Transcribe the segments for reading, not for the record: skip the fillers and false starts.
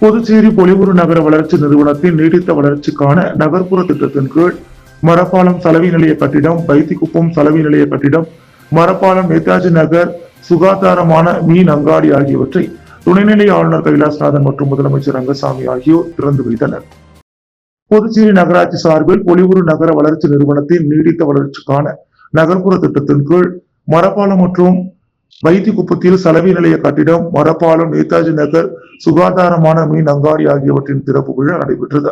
புதுச்சேரி பொலிவுறு நகர வளர்ச்சி நிறுவனத்தின் நீடித்த வளர்ச்சிக்கான நகர்ப்புற திட்டத்தின் கீழ் மரப்பாலம் சலவை நிலைய கட்டிடம், பைத்திக்குப்பம் சலவை நிலைய கட்டிடம், மரப்பாலம், நேதாஜி நகர் சுகாதாரமான மீன் அங்காடி ஆகியவற்றை துணைநிலை ஆளுநர் கைலாசநாதன் மற்றும் முதலமைச்சர் ரங்கசாமி ஆகியோர் திறந்து வைத்தனர். புதுச்சேரி நகராட்சி சார்பில் பொலிவுறு நகர வளர்ச்சி நிறுவனத்தின் நீடித்த வளர்ச்சிக்கான நகர்ப்புற திட்டத்தின் கீழ் மரப்பாலம் மற்றும் வைத்திக்குப்பத்தில் சலவை நிலைய கட்டிடம், மரப்பாலம், நேதாஜி நகர் சுகாதாரமான மீன் அங்காடி ஆகியவற்றின் திறப்பு விழா நடைபெற்றது.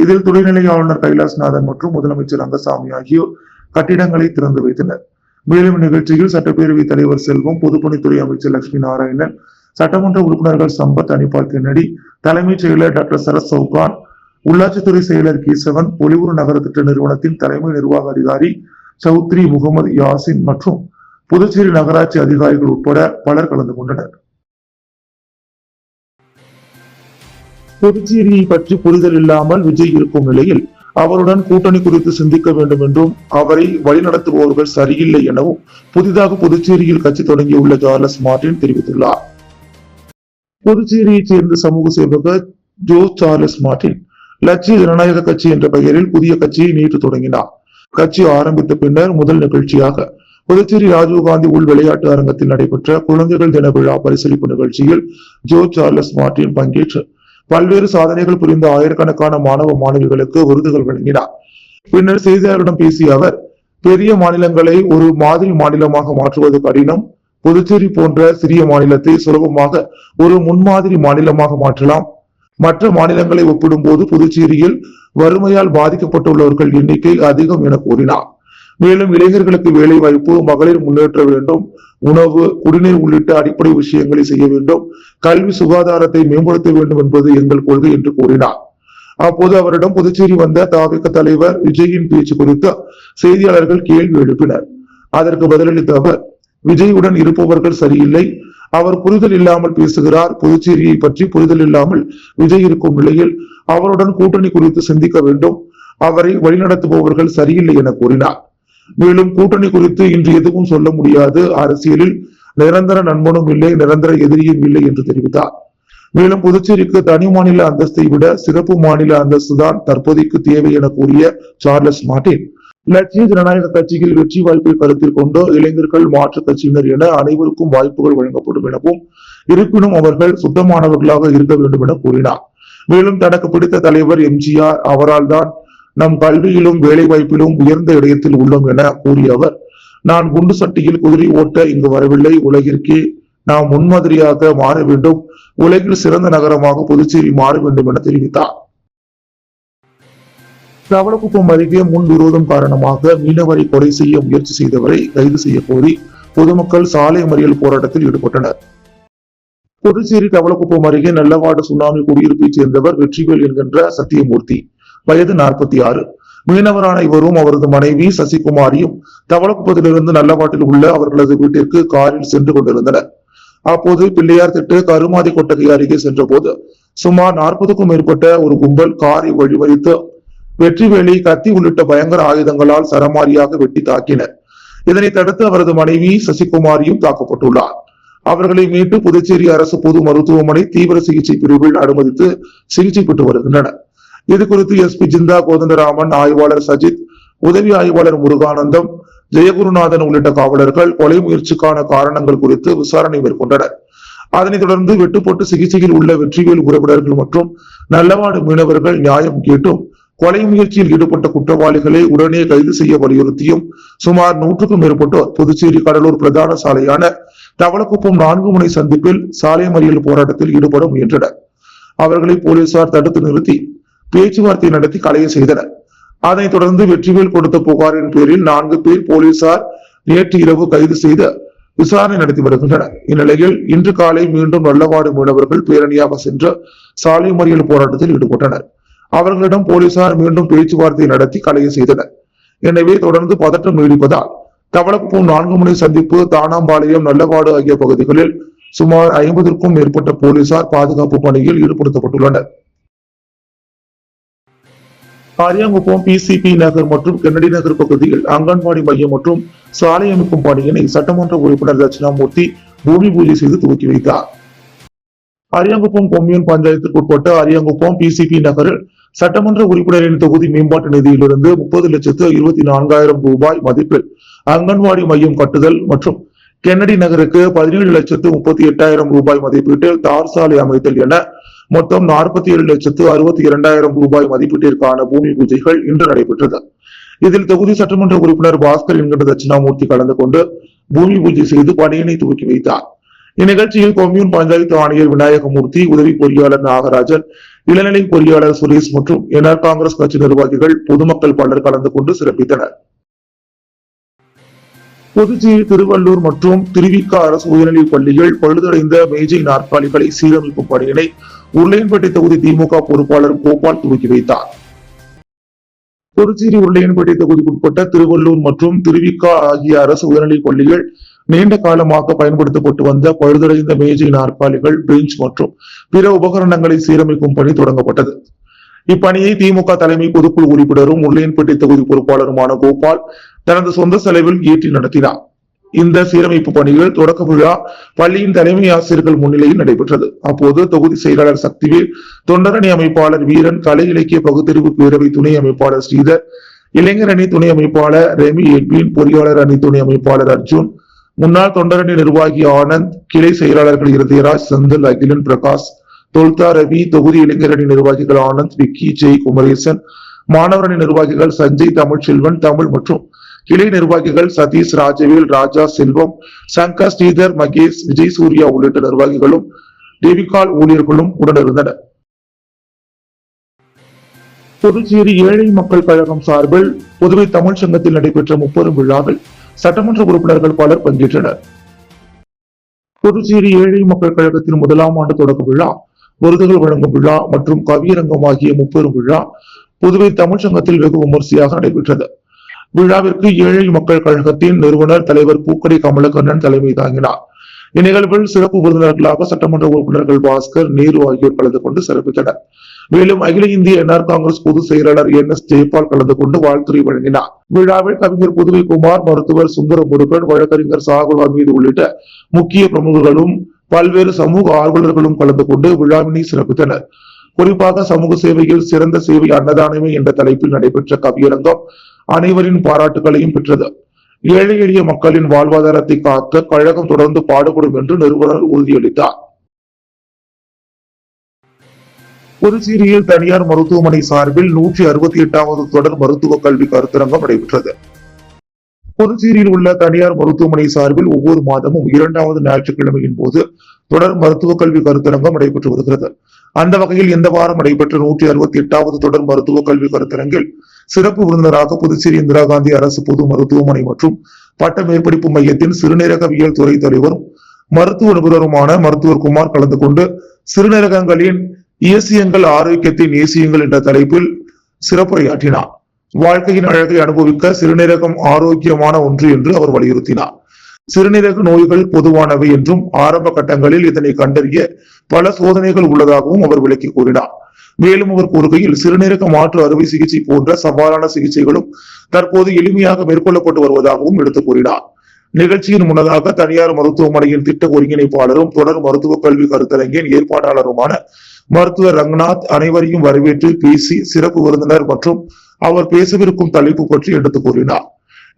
இதில் துணைநிலை ஆளுநர் கைலாசநாதன் மற்றும் முதலமைச்சர் ரங்கசாமி ஆகியோர் கட்டிடங்களை திறந்து வைத்தனர். மேலும் நிகழ்ச்சியில் சட்டப்பேரவைத் தலைவர் செல்வம், பொதுப்பணித்துறை அமைச்சர் லட்சுமி நாராயணன், சட்டமன்ற உறுப்பினர்கள் சம்பத், அனிபால் கென்னடி, தலைமைச் செயலர் டாக்டர் சரத் சவுகான், உள்ளாட்சித்துறை செயலர் கேசவன், பொலிவுறு நகர திட்ட நிறுவனத்தின் தலைமை நிர்வாக அதிகாரி சௌத்ரி முகமது யாசின் மற்றும் புதுச்சேரி நகராட்சி அதிகாரிகள் உட்பட பலர் கலந்து கொண்டனர். புதுச்சேரியை பற்றி புரிதல் இல்லாமல் விஜய் இருக்கும் நிலையில் அவருடன் கூட்டணி குறித்து சிந்திக்க வேண்டும் என்றும், அவரை வழிநடத்துபவர்கள் சரியில்லை எனவும் புதிதாக புதுச்சேரியில் கட்சி தொடங்கியுள்ள சார்லஸ் மார்டின் தெரிவித்துள்ளார். புதுச்சேரியைச் சேர்ந்த சமூக சேவகர் ஜோஸ் சார்லஸ் மார்டின் லட்சிய ஜனநாயக கட்சி என்ற பெயரில் புதிய கட்சியை நேற்று தொடங்கினார். கட்சி ஆரம்பித்த பின்னர் முதல் நிகழ்ச்சியாக புதுச்சேரி ராஜீவ்காந்தி உள் விளையாட்டு அரங்கத்தில் நடைபெற்ற குழந்தைகள் தின விழா பரிசளிப்பு நிகழ்ச்சியில் ஜோஸ் சார்லஸ் மார்டின் பங்கேற்று பல்வேறு சாதனைகள் புரிந்த ஆயிரக்கணக்கான மாணவ மாணவிகளுக்கு விருதுகள் வழங்கினார். பின்னர் செய்தியாளர்களிடம் பேசிய அவர், பெரிய மாநிலங்களை ஒரு மாதிரி மாநிலமாக மாற்றுவது கடினம். புதுச்சேரி போன்ற சிறிய மாநிலத்தை சுலபமாக ஒரு முன்மாதிரி மாநிலமாக மாற்றலாம். மற்ற மாநிலங்களை ஒப்பிடும்போது புதுச்சேரியில் வறுமையால் பாதிக்கப்பட்டுள்ளவர்கள் எண்ணிக்கை அதிகம் என கூறினார். மேலும் இளைஞர்களுக்கு வேலை வாய்ப்பு, மகளிர் முன்னேற்ற வேண்டும், உணவு, குடிநீர் உள்ளிட்ட அடிப்படை விஷயங்களை செய்ய வேண்டும், கல்வி, சுகாதாரத்தை மேம்படுத்த வேண்டும் என்பது எங்கள் கொள்கை என்று கூறினார். அப்போது அவரிடம் புதுச்சேரி வந்த தவிக தலைவர் விஜயின் பேச்சு குறித்து செய்தியாளர்கள் கேள்வி எழுப்பினர். அதற்கு பதிலளித்த அவர், விஜயுடன் இருப்பவர்கள் சரியில்லை, அவர் புரிதல் இல்லாமல் பேசுகிறார். புதுச்சேரியை பற்றி புரிதல் இல்லாமல் விஜய் இருக்கும் நிலையில் அவருடன் கூட்டணி குறித்து சிந்திக்க வேண்டும், அவரை வழிநடத்துபவர்கள் சரியில்லை என கூறினார். மேலும் கூட்டணி குறித்து இன்று எதுவும் சொல்ல முடியாது, அரசியலில் நிரந்தர நண்பனும் இல்லை, நிரந்தர எதிரியும் இல்லை என்று தெரிவித்தார். மேலும் புதுச்சேரிக்கு தனி மாநில அந்தஸ்தை விட சிறப்பு மாநில அந்தஸ்து தான் தற்போதைக்கு தேவை என கூறிய சார்லஸ் மார்டின், லட்சிய ஜனநாயக கட்சியில் வெற்றி வாய்ப்பை கருத்தில் கொண்டு இளைஞர்கள், மாற்றுக் கட்சியினர் என அனைவருக்கும் வாய்ப்புகள் வழங்கப்படும் எனவும், இருப்பினும் அவர்கள் சுத்தமானவர்களாக இருக்க வேண்டும் என கூறினார். மேலும் தனக்கு பிடித்த தலைவர் எம்ஜிஆர், அவரால் தான் நம் கல்வியிலும் வேலை வாய்ப்பிலும் உயர்ந்த இடத்தில் உள்ளோம் என கூறிய அவர், நான் குண்டு சட்டியில் குதிரை ஓட்ட இங்கு வரவில்லை, உலகிற்கே நாம் முன்மாதிரியாக மாற வேண்டும், உலகில் சிறந்த நகரமாக புதுச்சேரி மாற வேண்டும் என தெரிவித்தார். தவளக்குப்பம் அருகே முன் விரோதம் காரணமாக மீனவரை கொலை செய்ய முயற்சி செய்தவரை கைது செய்ய கோரி பொதுமக்கள் சாலை மறியல் போராட்டத்தில் ஈடுபட்டனர். புதுச்சேரி தவளக்குப்பம் அருகே நல்லவாடு சுனாமி குடியிருப்பைச் சேர்ந்தவர் வெற்றிவேல் என்கின்ற சத்தியமூர்த்தி, வயது 46. மீனவரான இவரும் அவரது மனைவி சசிகுமாரியும் தவளக்குப்பத்திலிருந்து நல்லவாட்டில் உள்ள அவர்களது வீட்டிற்கு காரில் சென்று கொண்டிருந்தனர். அப்போது பிள்ளையார் திட்டு கருமாதி கொட்டகை அருகே சென்ற போது சுமார் 40க்கும் மேற்பட்ட ஒரு கும்பல் காரை வழிமறித்து வெற்றிவேலை, கத்தி உள்ளிட்ட பயங்கர ஆயுதங்களால் சரமாரியாக வெட்டி தாக்கினர். இதனை தடுத்து அவரது மனைவி சசிகுமாரியும் தாக்கப்பட்டுள்ளார். அவர்களை மீட்டு புதுச்சேரி அரசு பொது மருத்துவமனை தீவிர சிகிச்சை பிரிவில் அனுமதித்து சிகிச்சை பெற்று வருகின்றனர். இது குறித்து எஸ்பி ஜிந்தா கோதண்டராமன், ஆய்வாளர் சஜித், உதவி ஆய்வாளர் முருகானந்தம், ஜெயகுருநாதன் உள்ளிட்ட காவலர்கள் கொலை முயற்சிக்கான காரணங்கள் குறித்து விசாரணை மேற்கொண்டனர். அதனைத் தொடர்ந்து வெட்டுப்பட்டு சிகிச்சையில் உள்ள வெற்றிவேல் உறவினர்கள் மற்றும் நல்லவாடு மீனவர்கள் நியாயம் கேட்டும் கொலை முயற்சியில் ஈடுபட்ட குற்றவாளிகளை உடனே கைது செய்ய வலியுறுத்தியும் சுமார் 100க்கும் மேற்பட்டோர் புதுச்சேரி கடலூர் பிரதான சாலையான தவளக்குப்பம் 4 முனை சந்திப்பில் சாலை மறியல் போராட்டத்தில் ஈடுபட முயன்றனர். அவர்களை போலீசார் தடுத்து நிறுத்தி பேச்சுவார்த்தை நடத்தி கலைய செய்தனர். அதனைத் தொடர்ந்து வெற்றிவேல் கொடுத்த புகாரின் பேரில் 4 பேர் போலீசார் நேற்று இரவு கைது செய்து விசாரணை நடத்தி வருகின்றனர். இந்நிலையில் இன்று காலை மீண்டும் நல்லவாடு மீனவர்கள் பேரணியாக சென்று சாலை மறியல் போராட்டத்தில் ஈடுபட்டனர். அவர்களிடம் போலீசார் மீண்டும் பேச்சுவார்த்தை நடத்தி கலைய செய்தனர். எனவே தொடர்ந்து பதற்றம் நீடிப்பதால் தவளக்குப்பம் 4 முனை சந்திப்பு, தானாம்பாளையம், நல்லவாடு ஆகிய பகுதிகளில் சுமார் 50க்கும் மேற்பட்ட போலீசார் பாதுகாப்பு பணியில் ஈடுபடுத்தப்பட்டுள்ளனர். அரியாங்குப்பம், பிசிபி நகர் மற்றும் கென்னடி நகர் பகுதியில் அங்கன்வாடி மையம் மற்றும் சாலை அமைக்கும் பணியினை சட்டமன்ற உறுப்பினர் தட்சிணாமூர்த்தி பூமி பூஜை செய்து துவக்கி வைத்தார். அரியாங்குப்பம் கொம்யூன் பஞ்சாயத்திற்கு உட்பட்ட அரியாங்குப்பம் பிசிபி நகரில் சட்டமன்ற உறுப்பினரின் தொகுதி மேம்பாட்டு நிதியிலிருந்து 30,24,000 ரூபாய் மதிப்பில் அங்கன்வாடி மையம் கட்டுதல் மற்றும் கென்னடி நகருக்கு 17,38,000 ரூபாய் மதிப்பீட்டில் தார் சாலை அமைத்தல் என மொத்தம் 47,62,000 ரூபாய் மதிப்பீட்டிற்கான பூமி பூஜைகள் இன்று நடைபெற்றது. இதில் தொகுதி சட்டமன்ற உறுப்பினர் பாஸ்கர் என்கிற தட்சிணாமூர்த்தி கலந்து கொண்டு பூமி பூஜை செய்து பணியினை துவக்கி வைத்தார். இந்நிகழ்ச்சியில் கொம்யூன் பஞ்சாயத்து ஆணையர் விநாயகமூர்த்தி, உதவி பொறியாளர் நாகராஜன், இளநிலை பொறியாளர் சுரேஷ் மற்றும் என்ஆர் காங்கிரஸ் கட்சி நிர்வாகிகள், பொதுமக்கள் பலர் கலந்து கொண்டு சிறப்பித்தனர். புதுச்சேரி, திருவள்ளூர் மற்றும் திருவிக அரசு உயர்நிலைப் பள்ளிகள் பழுதடைந்த மேஜை நாற்காலிகளை சீரமைக்கும் பணியினை உருளையன்பேட்டை தொகுதி திமுக பொறுப்பாளர் கோபால் துவக்கி வைத்தார். புதுச்சேரி உருளையன்பேட்டை தொகுதிக்குட்பட்ட திருவள்ளூர் மற்றும் திருவிக ஆகிய அரசு உயர்நிலைப் பள்ளிகள் நீண்ட காலமாக பயன்படுத்தப்பட்டு வந்த பழுதடைந்த மேஜை நாற்காலிகள், பெஞ்ச் மற்றும் பிற உபகரணங்களை சீரமைக்கும் பணி தொடங்கப்பட்டது. இப்பணியை திமுக தலைமை பொதுக்குழு உறுப்பினரும் உருளையன்பேட்டை தொகுதி பொறுப்பாளருமான கோபால் தனது சொந்த செலவில் ஏற்றி நடத்தினார். இந்த சீரமைப்பு பணிகள் தொடக்க விழா பள்ளியின் தலைமை ஆசிரியர்கள் முன்னிலையில் நடைபெற்றது. அப்போது தொகுதி செயலாளர் சக்திவேல், தொண்டரணி அமைப்பாளர் வீரன், கலை இலக்கிய பகுத்தறிவு பேரவை துணை அமைப்பாளர் ஸ்ரீதர், இளைஞர் அணி துணை அமைப்பாளர் ரெமி எட்வின், பொறியாளர் அணி துணை அமைப்பாளர் அர்ஜுன், முன்னாள் தொண்டரணி நிர்வாகி ஆனந்த், கிளை செயலாளர்கள் இருதயராஜ், செந்தில், அகிலன், பிரகாஷ், தொல்தா ரவி, தொகுதி இளைஞரணி நிர்வாகிகள் ஆனந்த், விக்கி, ஜெய், குமரேசன், மாணவரணி நிர்வாகிகள் சஞ்சய், தமிழ்ச்செல்வன், தமிழ் மற்றும் கிளை நிர்வாகிகள் சதீஷ், ராஜவேல், ராஜா, செல்வம், சங்கர், ஸ்ரீதர், மகேஷ், விஜய் சூர்யா உள்ளிட்ட நிர்வாகிகளும் டெவிகால் ஊழியர்களும் உடனிருந்தனர். புதுச்சேரி ஏழை மக்கள் கழகம் சார்பில் புதுவை தமிழ் சங்கத்தில் நடைபெற்ற முப்பெரும் விழாவில் சட்டமன்ற உறுப்பினர்கள் பலர் பங்கேற்றனர். புதுச்சேரி ஏழை மக்கள் கழகத்தின் 1ஆம் ஆண்டு தொடக்க விழா, விருதுகள் வழங்கும் விழா மற்றும் கவியரங்கம் ஆகிய முப்பெரும் விழா புதுவை தமிழ் சங்கத்தில் வெகு விமர்சையாக நடைபெற்றது. விழாவிற்கு ஏழை மக்கள் கழகத்தின் நிறுவனர் தலைவர் பூக்கடை கமலக்கண்ணன் தலைமை தாங்கினார். இந்நிகழ்வில் சிறப்பு விருந்தினர்களாக சட்டமன்ற உறுப்பினர்கள் பாஸ்கர், நேரு ஆகியோர் கலந்து கொண்டு சிறப்பித்தனர். மேலும் அகில இந்திய என்ஆர் காங்கிரஸ் பொதுச் செயலாளர் NS ஜெயபால் கலந்து கொண்டு வாழ்த்துரை வழங்கினார். விழாவில் கவிஞர் புதுவை குமார், மருத்துவர் சுந்தர முருகன், வழக்கறிஞர் சாகுல் ஹமீது உள்ளிட்ட முக்கிய பிரமுகர்களும் பல்வேறு சமூக ஆர்வலர்களும் கலந்து கொண்டு விழாவினை சிறப்பித்தனர். குறிப்பாக சமூக சேவையில் சிறந்த சேவை அன்னதானமே என்ற தலைப்பில் நடைபெற்ற கவியரங்கம் அனைவரின் பாராட்டுகளையும் பெற்றது. ஏழை எளிய மக்களின் வாழ்வாதாரத்தை காக்க கழகம் தொடர்ந்து பாடுபடும் என்று நிறுவனர் உறுதியளித்தார். புதுச்சேரியில் தனியார் மருத்துவமனை சார்பில் 168வது தொடர் மருத்துவ கல்வி கருத்தரங்கம் நடைபெற்றது. புதுச்சேரியில் உள்ள தனியார் மருத்துவமனை சார்பில் ஒவ்வொரு மாதமும் 2வது ஞாயிற்றுக்கிழமையின் போது தொடர் மருத்துவ கல்வி கருத்தரங்கம் நடைபெற்று வருகிறது. அந்த வகையில் இந்த வாரம் நடைபெற்ற 168வது தொடர் மருத்துவ கல்வி கருத்தரங்கில் சிறப்பு விருந்தினராக புதுச்சேரி இந்திரா காந்தி அரசு பொது மருத்துவமனை மற்றும் பட்ட மேற்படிப்பு மையத்தின் சிறுநீரகவியல் துறை தலைவரும் மருத்துவ நிபுணருமான மருத்துவர் குமார் கலந்து கொண்டு சிறுநீரகங்களின் இயசியங்கள் ஆரோக்கியத்தின் ஏசியங்கள் என்ற தலைப்பில் சிறப்புரையாற்றினார். வாழ்க்கையின் அழகை அனுபவிக்க சிறுநீரகம் ஆரோக்கியமான ஒன்று என்று அவர் வலியுறுத்தினார். சிறுநீரக நோய்கள் பொதுவானவை என்றும் ஆரம்ப கட்டங்களில் இதனை கண்டறிய பல சோதனைகள் உள்ளதாகவும் அவர் விளக்கி கூறினார். மேலும் அவர் கூறுகையில் சிறுநீரக மாற்று அறுவை சிகிச்சை போன்ற சவாலான சிகிச்சைகளும் தற்போது எளிமையாக மேற்கொள்ளப்பட்டு வருவதாகவும் எடுத்துக் கூறினார். நிகழ்ச்சியின் முன்னதாக தனியார் மருத்துவமனையின் திட்ட ஒருங்கிணைப்பாளரும் தொடர் மருத்துவ கல்வி கருத்தரங்கின் ஏற்பாட்டாளருமான மருத்துவர் ரங்கநாத் அனைவரையும் வரவேற்று பேசி சிறப்பு விருந்தினர் மற்றும் அவர் பேசவிருக்கும் தலைப்பு பற்றி எடுத்துக் கூறினார்.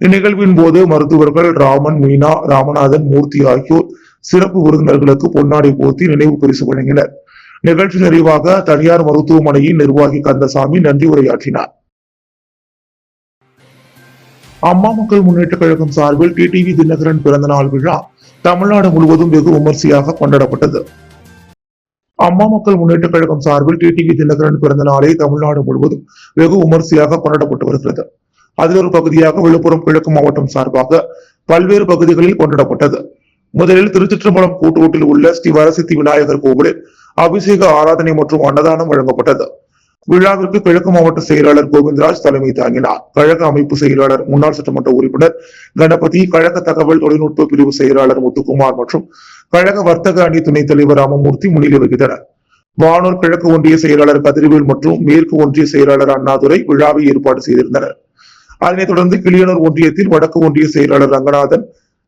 இந்நிகழ்வின் போது மருத்துவர்கள் ராமன், மீனா, ராமநாதன், மூர்த்தி ஆகியோர் சிறப்பு விருந்தினர்களுக்கு பொன்னாடை போர்த்தி நினைவு பரிசு வழங்கினர். நிகழ்ச்சி நிறைவாக தனியார் மருத்துவமனையின் நிர்வாகி கந்தசாமி நன்றி உரையாற்றினார். அம்மா மக்கள் முன்னேற்ற கழகம் சார்பில் டிடிவி தினகரன் பிறந்த நாள் விழா தமிழ்நாடு முழுவதும் வெகு விமர்சையாக கொண்டாடப்பட்டது. அம்மா மக்கள் முன்னேற்ற கழகம் சார்பில் டிடிவி தினகரன் பிறந்த நாளை தமிழ்நாடு முழுவதும் வெகு விமர்சையாக கொண்டாடப்பட்டு வருகிறது. அதில் ஒரு பகுதியாக விழுப்புரம் கிழக்கு மாவட்டம் சார்பாக பல்வேறு பகுதிகளில் கொண்டாடப்பட்டது. முதலில் திருச்சிற்றம்பலம் கூட்டுரோட்டில் உள்ள ஸ்ரீ வரசித்தி விநாயகர் கோவிலில் அபிஷேக ஆராதனை மற்றும் அன்னதானம் வழங்கப்பட்டது. விழாவிற்கு கிழக்கு மாவட்ட செயலாளர் கோவிந்தராஜ் தலைமை தாங்கினார். கழக அமைப்பு செயலாளர் முன்னாள் சட்டமன்ற உறுப்பினர் கணபதி, கழக தகவல் தொழில்நுட்ப பிரிவு செயலாளர் முத்துக்குமார் மற்றும் கழக வர்த்தக அணி துணைத் தலைவர் ராமமூர்த்தி முன்னிலை வகித்தனர். வானூர் கிழக்கு ஒன்றிய செயலாளர் கதிர்வேல் மற்றும் மேற்கு ஒன்றிய செயலாளர் அண்ணாதுரை விழாவை ஏற்பாடு செய்திருந்தனர். அதனைத் தொடர்ந்து கிளியனூர் ஒன்றியத்தில் வடக்கு ஒன்றிய செயலாளர் ரங்கநாதன்,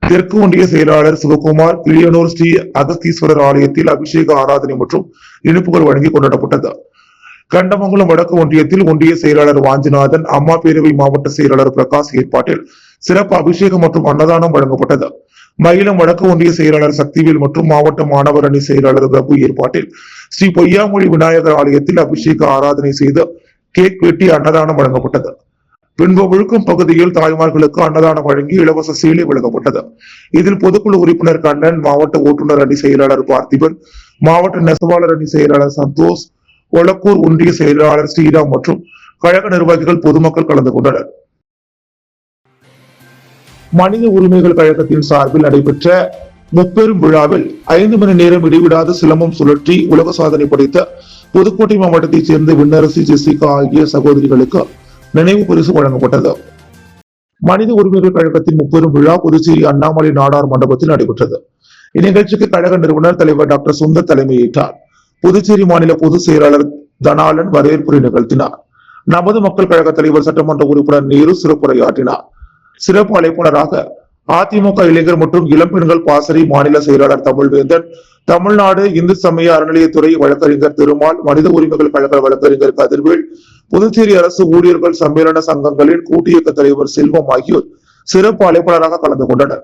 தெற்கு ஒன்றிய செயலாளர் சிவகுமார் கிளியனூர் ஸ்ரீ அகஸ்தீஸ்வரர் ஆலயத்தில் அபிஷேக ஆராதனை மற்றும் இனிப்புகள் வழங்கி கொண்டாடப்பட்டது. கண்டமங்கலம் வடக்கு ஒன்றியத்தில் ஒன்றிய செயலாளர் வாஞ்சிநாதன், அம்மா பேரவை மாவட்ட செயலாளர் பிரகாஷ் ஏற்பாட்டில் சிறப்பு அபிஷேகம் மற்றும் அன்னதானம் வழங்கப்பட்டது. மயிலம் வடக்கு ஒன்றிய செயலாளர் சக்திவேல் மற்றும் மாவட்ட மாணவர் அணி செயலாளர் பிரபு ஏற்பாட்டில் ஸ்ரீ பொய்யாமொழி விநாயகர் ஆலயத்தில் அபிஷேக ஆராதனை செய்து கேக் வெட்டி அன்னதானம் வழங்கப்பட்டது. பின்பு விழுக்கும் பகுதியில் தாய்மார்களுக்கு அன்னதானம் வழங்கி இலவச சேலை வழங்கப்பட்டது. இதில் பொதுக்குழு உறுப்பினர் கண்ணன், மாவட்ட ஓட்டுநர் அணி செயலாளர் பார்த்திபன், மாவட்ட நெசவாளர் அணி செயலாளர் சந்தோஷ், ஒலக்கூர் ஒன்றிய செயலாளர் ஸ்ரீராம் மற்றும் கழக நிர்வாகிகள் பொதுமக்கள் கலந்து கொண்டனர். மனித உரிமைகள் கழகத்தின் சார்பில் நடைபெற்ற முப்பெரும் விழாவில் 5 மணி நேரம் இடைவிடாது சிலம்பம் சுழற்றி உலக சாதனை படைத்த புதுக்கோட்டை மாவட்டத்தைச் சேர்ந்த விண்ணரசி, ஜெசிகா ஆகிய சகோதரிகளுக்கு நினைவு பரிசு வழங்கப்பட்டது. மனித உரிமைகள் கழகத்தின் முப்பெரும் விழா புதுச்சேரி அண்ணாமலை நாடார் மண்டபத்தில் நடைபெற்றது. இந்நிகழ்ச்சிக்கு கழக நிறுவனர் தலைவர் டாக்டர் சுந்தர் தலைமையேற்றார். புதுச்சேரி மாநில பொதுச் செயலாளர் தனாலன் வரவேற்புரை நிகழ்த்தினார். நமது மக்கள் கழக தலைவர் சட்டமன்ற உறுப்பினர் நேரு சிறப்புரையாற்றினார். சிறப்பு அழைப்பாளராக அதிமுக இளைஞர் மற்றும் இளம்பெண்கள் பாசறை மாநில செயலாளர் தமிழ்வேந்தன், தமிழ்நாடு இந்து சமய அறநிலையத்துறை வழக்கறிஞர் திருமால், மனித உரிமைகள் கழக வழக்கறிஞர் கதிர்வேல், புதுச்சேரி அரசு ஊழியர்கள் சம்மேளன சங்கங்களின் கூட்டியக்க தலைவர் செல்வம் ஆகியோர் சிறப்பு அழைப்பாளராக கலந்து கொண்டனர்.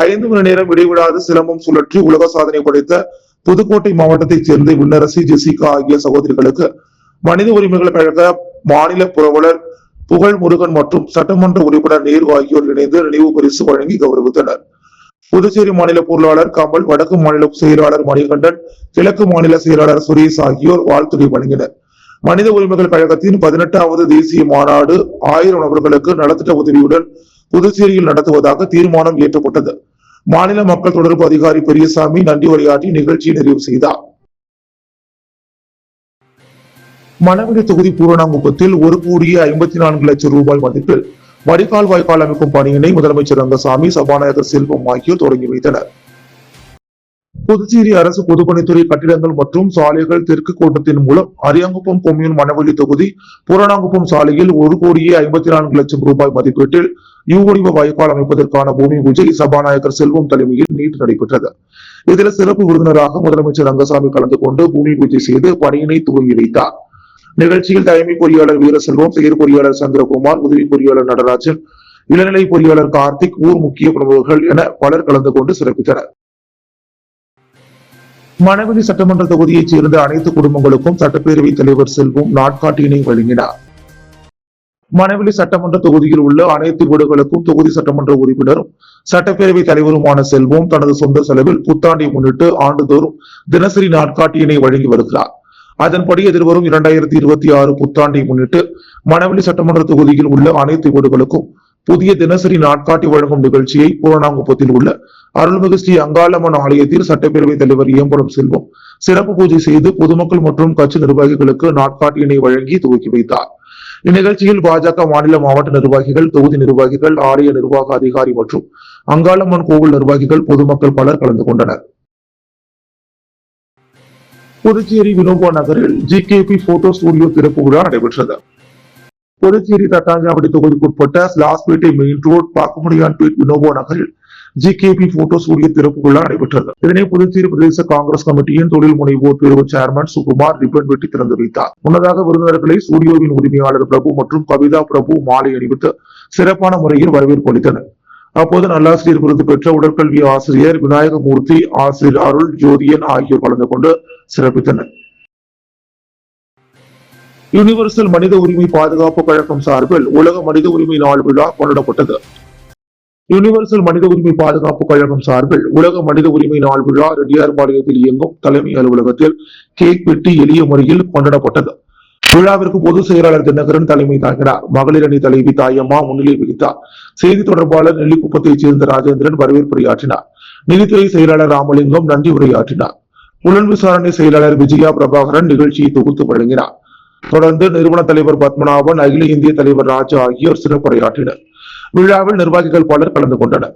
5 மணி நேரம் இடைவிடாது சிலம்பம் சுழற்றி உலக சாதனை படைத்த புதுக்கோட்டை மாவட்டத்தைச் சேர்ந்த விண்ணரசி, ஜெசிகா ஆகிய சகோதரிகளுக்கு மனித உரிமைகள் கழக மாநில புரவலர் புகழ் முருகன் மற்றும் சட்டமன்ற உறுப்பினர் நேரு ஆகியோர் இணைந்து நினைவு பரிசு வழங்கி கௌரவித்தனர். புதுச்சேரி மாநில பொருளாளர் கமல், வடக்கு மாநில செயலாளர் மணிகண்டன், கிழக்கு மாநில செயலாளர் சுரேஷ் ஆகியோர் வாழ்த்துரை வழங்கினர். மனித உரிமைகள் கழகத்தின் 18வது தேசிய மாநாடு 1000 நபர்களுக்கு நலத்திட்ட உதவியுடன் புதுச்சேரியில் நடத்துவதாக தீர்மானம் இயற்றப்பட்டது. மாநில மக்கள் தொடர்பு அதிகாரி பெரியசாமி நன்றி உரையாற்றி நிகழ்ச்சியை நிறைவு செய்தார். மணவெளி தொகுதி பூரணாங்குப்பத்தில் 1,54 லட்சம் ரூபாய் மதிப்பில் வடிகால் வாய்க்கால் அமைக்கும் பணியினை முதலமைச்சர் ரங்கசாமி, சபாநாயகர் செல்வம் ஆகியோர் தொடங்கி வைத்தனர். புதுச்சேரி அரசு பொதுப்பணித்துறை கட்டிடங்கள் மற்றும் சாலைகள் தெற்கு கோட்டத்தின் மூலம் அரியாங்குப்பம் கொம்யூன் மணவெளி தொகுதி பூரணாங்குப்பம் சாலையில் 1,54 லட்சம் ரூபாய் மதிப்பீட்டில் யூவடிவ வாய்க்கால் அமைப்பதற்கான பூமி பூஜை சபாநாயகர் செல்வம் தலைமையில் நேற்று நடைபெற்றது. இதில் சிறப்பு விருந்தினராக முதலமைச்சர் ரங்கசாமி கலந்து கொண்டு பூமி பூஜை செய்து பணியினை துவங்கி வைத்தார். நிகழ்ச்சியில் தலைமை பொறியாளர் வீரசெல்வம், செயற் பொறியாளர் சந்திரகுமார், உதவி பொறியாளர் நடராஜன், இளநிலை பொறியாளர் கார்த்திக், ஊர் முக்கிய பிரமுகர்கள் என பலர் கலந்து கொண்டு சிறப்பித்தனர். மணவெளி சட்டமன்ற தொகுதியைச் சேர்ந்த அனைத்து குடும்பங்களுக்கும் சட்டப்பேரவைத் தலைவர் செல்வம் நாட்காட்டியினை வழங்கினார். மணவெளி சட்டமன்ற தொகுதியில் உள்ள அனைத்து வீடுகளுக்கும் தொகுதி சட்டமன்ற உறுப்பினரும் சட்டப்பேரவைத் தலைவருமான செல்வம் தனது சொந்த செலவில் புத்தாண்டை முன்னிட்டு ஆண்டுதோறும் தினசரி நாட்காட்டியினை வழங்கி வருகிறார். அதன்படி எதிர்வரும் 2026 புத்தாண்டை முன்னிட்டு மணவெளி சட்டமன்ற தொகுதியில் உள்ள அனைத்து வீடுகளுக்கும் புதிய தினசரி நாட்காட்டி வழங்கும் நிகழ்ச்சியை பூரணாங்குப்பத்தில் உள்ள அருள்மிகு ஸ்ரீ அங்காளம்மன் ஆலயத்தில் சட்டப்பேரவைத் தலைவர் ஏம்பலம் செல்வம் சிறப்பு பூஜை செய்து பொதுமக்கள் மற்றும் கட்சி நிர்வாகிகளுக்கு நாட்காட்டியினை வழங்கி துவக்கி வைத்தார். இந்நிகழ்ச்சியில் பாஜக மாநில மாவட்ட நிர்வாகிகள், தொகுதி நிர்வாகிகள், ஆலய நிர்வாக அதிகாரி மற்றும் அங்காளம்மன் கோவில் நிர்வாகிகள், பொதுமக்கள் பலர் கலந்து கொண்டனர். புதுச்சேரி வினோபா நகரில் ஜிகேபி போட்டோ ஸ்டுடியோ திறப்பு விழா நடைபெற்றது. புதுச்சேரி தட்டாஞ்சாவடி தொகுதிக்குட்பட்ட லாஸ்பேட்டை மெயின் ரோட், பாக்குமடியான்பேட் வினோபா நகரில் ஜிகேபி போட்டோ ஸ்டுடியோ திறப்பு விழா நடைபெற்றது. இதனை புதுச்சேரி பிரதேச காங்கிரஸ் கமிட்டியின் தொழில் முனைவோர் பிரிவு சேர்மன் சுகுமார் ரிப்பன் வெட்டி திறந்து வைத்தார். முன்னதாக விருந்தினர்களை ஸ்டுடியோவின் உரிமையாளர் பிரபு மற்றும் கவிதா பிரபு மாலை அணிவித்து சிறப்பான முறையில் வரவேற்பு அளித்தனர். அப்போது நல்லாசிரியர் விருது பெற்ற உடற்கல்வி ஆசிரியர் விநாயகமூர்த்தி, ஆசிரியர் அருள் ஜோதியன் ஆகியோர் கலந்து கொண்டு சிறப்பித்தனர். யுனிவர்சல் மனித உரிமை பாதுகாப்பு கழகம் சார்பில் உலக மனித உரிமை நாள் விழா கொண்டாடப்பட்டது. யுனிவர்சல் மனித உரிமை பாதுகாப்பு கழகம் சார்பில் உலக மனித உரிமை நாள் விழா ரெட்டியார்பாளையத்தில் இயங்கும் தலைமை அலுவலகத்தில் கேக் வெட்டி எளிய முறையில் கொண்டாடப்பட்டது. விழாவிற்கு பொதுச் செயலாளர் தினகரன் தலைமை தாங்கினார். மகளிர் அணி தலைவி தாயம்மா முன்னிலை வகித்தார். செய்தி தொடர்பாளர் நெல்லிக்குப்பத்தைச் சேர்ந்த ராஜேந்திரன் வரவேற்புரையாற்றினார். நிதித்துறை செயலாளர் ராமலிங்கம் நன்றி உரையாற்றினார். புலன் விசாரணை செயலாளர் விஜயா பிரபாகரன் நிகழ்ச்சியை தொகுத்து வழங்கினார். தொடர்ந்து நிறுவன தலைவர் பத்மநாபன், அகில இந்திய தலைவர் ராஜா ஆகியோர் சிறப்புரையாற்றினர். விழாவில் நிர்வாகிகள் பலர் கலந்து கொண்டனர்.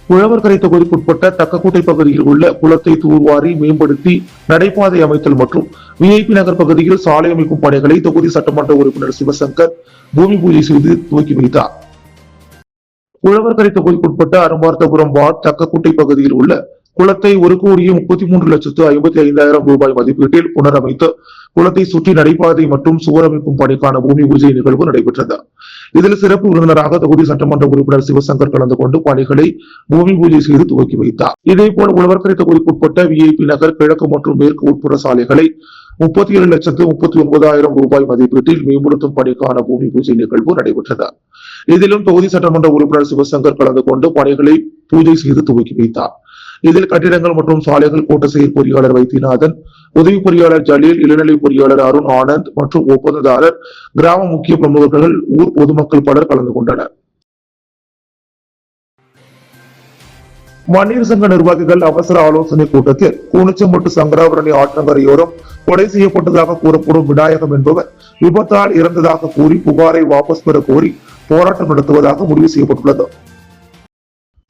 உழவர்கரை தொகுதிக்குட்பட்ட தக்கக்குட்டை பகுதியில் உள்ள குளத்தை தூர்வாரி மேம்படுத்தி நடைபாதை அமைத்தல் மற்றும் விஐபி நகர் பகுதியில் சாலை அமைக்கும் பணிகளை தொகுதி சட்டமன்ற உறுப்பினர் சிவசங்கர் பூமி பூஜை செய்து துவக்கி வைத்தார். உழவர்கரை தொகுதிக்குட்பட்ட அரும்பார்த்தபுரம் வார்டு தக்கக்குட்டை பகுதியில் உள்ள குளத்தை 1,33,55,000 ரூபாய் மதிப்பீட்டில் புனரமைத்து குளத்தை சுற்றி நடைபாதை மற்றும் சுவர் அமைக்கும் பணிக்கான பூமி பூஜை நிகழ்வு நடைபெற்றது. இதில் சிறப்பு விருந்தினராக தொகுதி சட்டமன்ற உறுப்பினர் சிவசங்கர் கலந்து கொண்டு பணிகளை பூமி பூஜை செய்து துவக்கி வைத்தார். இதேபோல் உழவர்கரை தொகுதிக்குட்பட்ட விஐபி நகர் கிழக்கு மற்றும் மேற்கு உட்புற சாலைகளை 37,39,000 ரூபாய் மதிப்பீட்டில் மேம்படுத்தும் பணிக்கான பூமி பூஜை நிகழ்வு நடைபெற்றது. இதிலும் தொகுதி சட்டமன்ற உறுப்பினர் சிவசங்கர் கலந்து கொண்டு பணிகளை பூஜை செய்து துவக்கி வைத்தார். இதில் கட்டிடங்கள் மற்றும் சாலைகள் கோட்ட செயல் பொறியாளர் வைத்தியநாதன், உதவி பொறியாளர் ஜலீல், இளநிலை பொறியாளர் அருண் ஆனந்த் மற்றும் ஒப்பந்ததாரர், கிராம முக்கிய பிரமுகர்கள், ஊர் பொதுமக்கள் பலர் கலந்து கொண்டனர். மன்னியர் சங்க நிர்வாகிகள் அவசர ஆலோசனை கூட்டத்தில் கூனிச்சம்பட்டு சங்கராபரணி ஆற்றங்கரையோரம் கொலை செய்யப்பட்டதாக கூறப்படும் விநாயகம் என்பவர் விபத்தால் இறந்ததாக கூறி புகாரை வாபஸ் பெற கோரி போராட்டம் நடத்துவதாக முடிவு செய்யப்பட்டுள்ளது.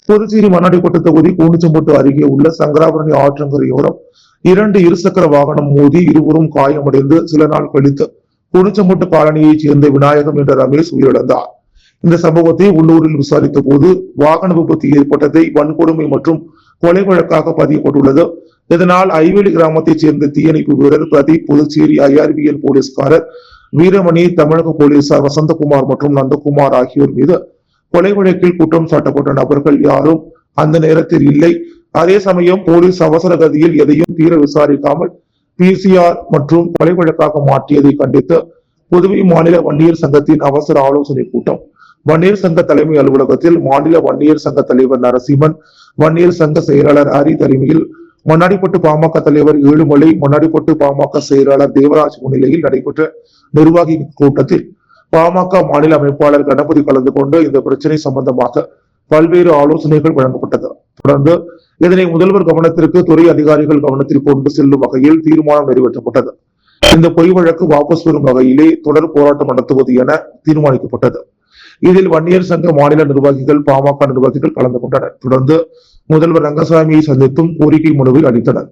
புதுச்சேரி மண்ணாடிப்பட்டு தொகுதி கூனிச்சம்பட்டு அருகே உள்ள சங்கராபரணி ஆற்றங்கரையோரம் 2 இருசக்கர வாகனம் மோதி இருவரும் காயமடைந்து சில நாள் கழித்து கூனிச்சம்பட்டு காலனியைச் சேர்ந்த விநாயகம் என்ற ரமேஷ் உயிரிழந்தார். இந்த சம்பவத்தை உள்ளூரில் விசாரித்த போது வாகன விபத்து ஏற்பட்டதை வன்கொடுமை மற்றும் கொலை வழக்காக பதியப்பட்டுள்ளது. இதனால் ஐவேலி கிராமத்தைச் சேர்ந்த தீயணைப்பு வீரர் பிரதீப், புதுச்சேரி IRBN போலீஸ்காரர் வீரமணி, தமிழக போலீசார் வசந்தகுமார் மற்றும் நந்தகுமார் ஆகியோர் மீது கொலை வழக்கில் குற்றம் சாட்டப்பட்ட நபர்கள் யாரும் அந்த நேரத்தில் இல்லை. அதே சமயம் போலீஸ் அவசர கதியில் எதையும் தீர விசாரிக்காமல் PCR மற்றும் கொலை வழக்காக மாற்றியதை கண்டித்து புதுவை மாநில வன்னியர் சங்கத்தின் அவசர ஆலோசனை கூட்டம் வன்னியர் சங்க தலைமை அலுவலகத்தில் மாநில வன்னியர் சங்க தலைவர் நரசிம்மன், வன்னியர் சங்க செயலாளர் ஹரி தலைமையில் மண்ணாடிப்பட்டு பாமக தலைவர் ஏழுமலை, மண்ணாடிப்பட்டு பாமக செயலாளர் தேவராஜ் முன்னிலையில் நடைபெற்ற நிர்வாகி கூட்டத்தில் பாமக மாநில அமைப்பாளர் கணபதி கலந்து கொண்டு இந்த பிரச்சனை சம்பந்தமாக பல்வேறு ஆலோசனைகள் வழங்கப்பட்டது. தொடர்ந்து இதனை முதல்வர் கவனத்திற்கு துறை அதிகாரிகள் கவனத்தில் கொண்டு செல்லும் வகையில் தீர்மானம் நிறைவேற்றப்பட்டது. இந்த பொய் வழக்கு வாபஸ் பெறும் வகையிலே தொடர் போராட்டம் நடத்துவது என தீர்மானிக்கப்பட்டது. இதில் வன்னியர் சங்க மாநில நிர்வாகிகள், பாமக நிர்வாகிகள் கலந்து கொண்டனர். தொடர்ந்து முதல்வர் ரங்கசாமியை சந்தித்தும் கோரிக்கை மனுவை அளித்தனர்.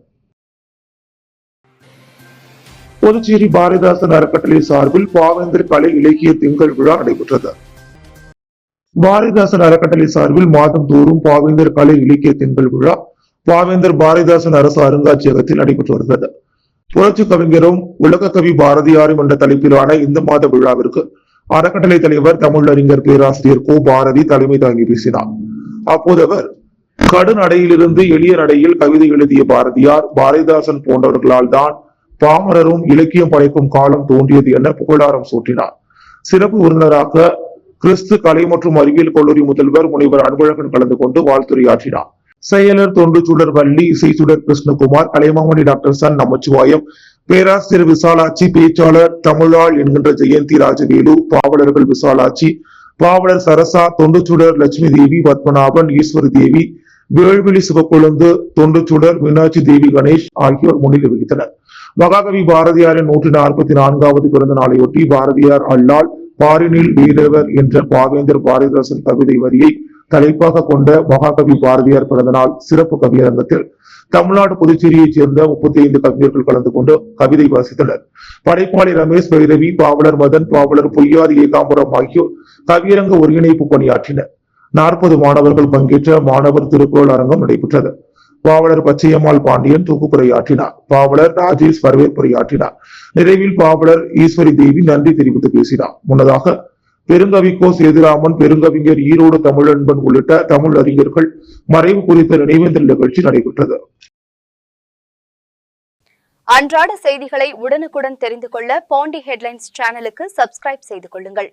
புதுச்சேரி பாரதிதாசன் அறக்கட்டளை சார்பில் பாவேந்தர் கலை இலக்கிய திங்கள் விழா நடைபெற்றது. பாரதிதாசன் அறக்கட்டளை சார்பில் மாதந்தோறும் பாவேந்தர் கலை இலக்கிய திங்கள் விழா பாவேந்தர் பாரதிதாசன் அரசு அருங்காட்சியகத்தில் நடைபெற்று வருகிறது. புரட்சி கவிஞரும் உலக கவி பாரதியாரும் என்ற தலைப்பிலான இந்த மாத விழாவிற்கு அறக்கட்டளை தலைவர் தமிழறிஞர் பேராசிரியர் கோ பாரதி தலைமை தாங்கி பேசினார். அப்போது அவர் கடுநடையிலிருந்து எளிய நடையில் கவிதை எழுதிய பாரதியார், பாரதிதாசன் போன்றவர்களால் தான் பாமரரும் இலக்கியம் படைக்கும் காலம் தோன்றியது என புகழாரம் சூட்டினார். சிறப்பு விருந்தினராக கிறிஸ்து கலை மற்றும் அறிவியல் கல்லூரி முதல்வர் முனைவர் அன்பழகன் கலந்து கொண்டு வாழ்த்துரையாற்றினார். செயலர் தொண்டு சுடர் வள்ளி, இசை சுடர் கிருஷ்ணகுமார், கலைமாமணி டாக்டர் சன் நமச்சிவாயம், பேராசிரியர் விசாலாட்சி, பேச்சாளர் தமிழாள் என்கின்ற ஜெயந்தி ராஜவேலு, பாவலர்கள் விசாலாட்சி, பாவலர் சரசா, தொண்டுச்சுடர் லட்சுமி தேவி, பத்மநாபன், ஈஸ்வரி தேவி, வேள்விழி சிவக்கொழுந்து, தொண்டுச்சுடர் மீனாட்சி தேவி கணேஷ் ஆகியோர் முன்னிலை வகித்தனர். மகாகவி பாரதியாரின் 144வது பிறந்த நாளையொட்டி பாரதியார் அல்லால் பாரினில் வேதவர் என்ற பாவேந்தர் பாரதிதாசன் கவிதை வரியை தலைப்பாக கொண்ட மகாகவி பாரதியார் பிறந்த நாள் சிறப்பு கவியரங்கத்தில் தமிழ்நாடு புதுச்சேரியைச் சேர்ந்த 35 கவிஞர்கள் கலந்து கொண்டு கவிதை வாசித்தனர். படைப்பாளி ரமேஷ் பைரவி, பாவலர் மதன், பாவலர் பொய்யாதி ஏகாம்பரம் ஆகியோர் கவியரங்க ஒருங்கிணைப்பு பணியாற்றினர். 40 மாணவர்கள் பங்கேற்ற மாணவர் திருக்குறள் அரங்கம் நடைபெற்றது. பாவலர் பச்சையம்மாள் பாண்டியன் தொகுப்புரையாற்றினார். பாவலர் ராஜேஷ் வரவேற்புரையாற்றினார். நிறைவில் பாவலர் ஈஸ்வரி தேவி நன்றி தெரிவித்து பேசினார். முன்னதாக பெருங்கவி கோ சேதுராமன், பெருங்கவிஞர் ஈரோடு தமிழன்பன் உள்ளிட்ட தமிழ் அறிஞர்கள் மறைவு குறித்த நினைவேந்தல் நிகழ்ச்சி நடைபெற்றது. அன்றாட செய்திகளை உடனுக்குடன் தெரிந்து கொள்ள பாண்டி ஹெட்லைன்ஸ் சேனலுக்கு சப்ஸ்கிரைப் செய்து கொள்ளுங்கள்.